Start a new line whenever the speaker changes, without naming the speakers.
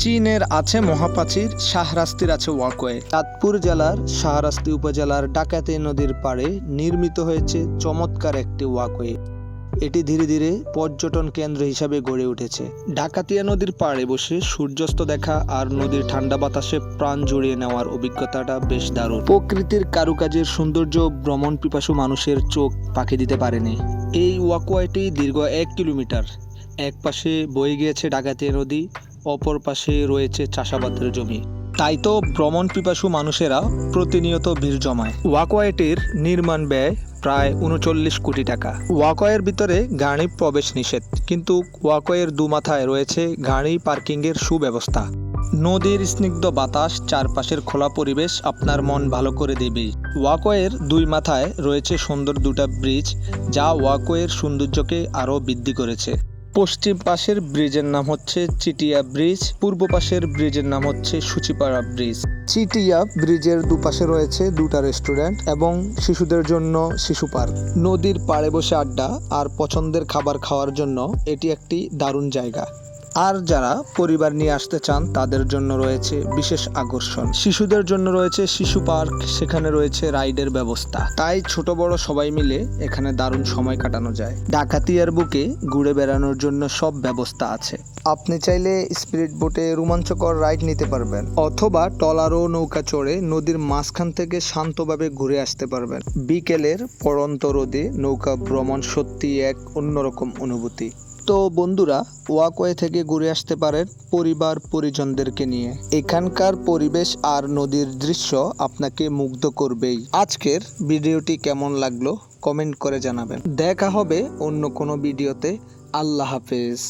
চীনের আছে মহাপ্রাচীর, শাহরাস্তির আছে ওয়াকওয়ে। চাঁদপুর জেলার শাহরাস্তি উপজেলার ডাকাতিয়া নদীর পাড়ে নির্মিত হয়েছে চমৎকার একটি ওয়াকওয়ে। এটি ধীরে ধীরে পর্যটন কেন্দ্র হিসাবে গড়ে উঠেছে। ডাকাতিয়া নদীর পাড়ে বসে সূর্যাস্ত দেখা আর নদীর ঠান্ডা বাতাসে প্রাণ জুড়িয়ে নেওয়ার অভিজ্ঞতাটা বেশ দারুণ। প্রকৃতির কারুকাজের সৌন্দর্য ভ্রমণ পিপাসু মানুষের চোখ পাখি দিতে পারেনি। এই ওয়াকওয়েটি দীর্ঘ 1 কিলোমিটার। এক পাশে বয়ে গিয়েছে ডাকাতিয়া নদী, অপর পাশে রয়েছে চাষাবাদের জমি। তাই তো ভ্রমণ পিপাসু মানুষেরা প্রতিনিয়ত ভিড় জমায়। ওয়াকওয়েটির নির্মাণ ব্যয় প্রায় ৩৯ কোটি টাকা। ওয়াকওয়ের ভিতরে গাড়ি প্রবেশ নিষেধ, কিন্তু ওয়াকওয়ের দুমাথায় রয়েছে গাড়ি পার্কিংয়ের সুব্যবস্থা। নদীর স্নিগ্ধ বাতাস, চারপাশের খোলা পরিবেশ আপনার মন ভালো করে দেবেই। ওয়াকওয়ের দুই মাথায় রয়েছে সুন্দর দুটা ব্রিজ, যা ওয়াকওয়ের সৌন্দর্যকে আরও বৃদ্ধি করেছে। পশ্চিম পাশের ব্রিজের নাম হচ্ছে চিটিয়া ব্রিজ, পূর্ব পাশের ব্রিজের নাম হচ্ছে সূচিপাড়া ব্রিজ। চিটিয়া ব্রিজের দুপাশে রয়েছে দুটা রেস্টুরেন্ট এবং শিশুদের জন্য শিশু পার্ক। নদীর পাড়ে বসে আড্ডা আর পছন্দের খাবার খাওয়ার জন্য এটি একটি দারুণ জায়গা। আর যারা পরিবার নিয়ে আসতে চান তাদের জন্য রয়েছে বিশেষ আকর্ষণ। শিশুদের জন্য রয়েছে শিশু পার্ক, সেখানে রয়েছে রাইডের ব্যবস্থা। তাই ছোট বড় সবাই মিলে এখানে দারুণ সময় কাটানো যায়। ডাকাতিয়ার বুকে ঘুরে বেড়ানোর জন্য সব ব্যবস্থা আছে। আপনি চাইলে স্পিরিট বোটে রোমাঞ্চকর রাইড নিতে পারবেন, অথবা ট্রলার ও নৌকা চড়ে নদীর মাঝখান থেকে শান্তভাবে ঘুরে আসতে পারবেন। বিকেলের পড়ন্ত রোদে নৌকা ভ্রমণ সত্যি এক অন্যরকম অনুভূতি। তো বন্ধুরা, ওয়াকওয়ে থেকে ঘুরে আসতে পারেন পরিবার পরিজনদেরকে নিয়ে। এখানকার পরিবেশ আর নদীর দৃশ্য আপনাকে মুগ্ধ করবেই। আজকের ভিডিওটি কেমন লাগলো কমেন্ট করে জানাবেন। দেখা হবে অন্য কোনো ভিডিওতে। আল্লাহ হাফেজ।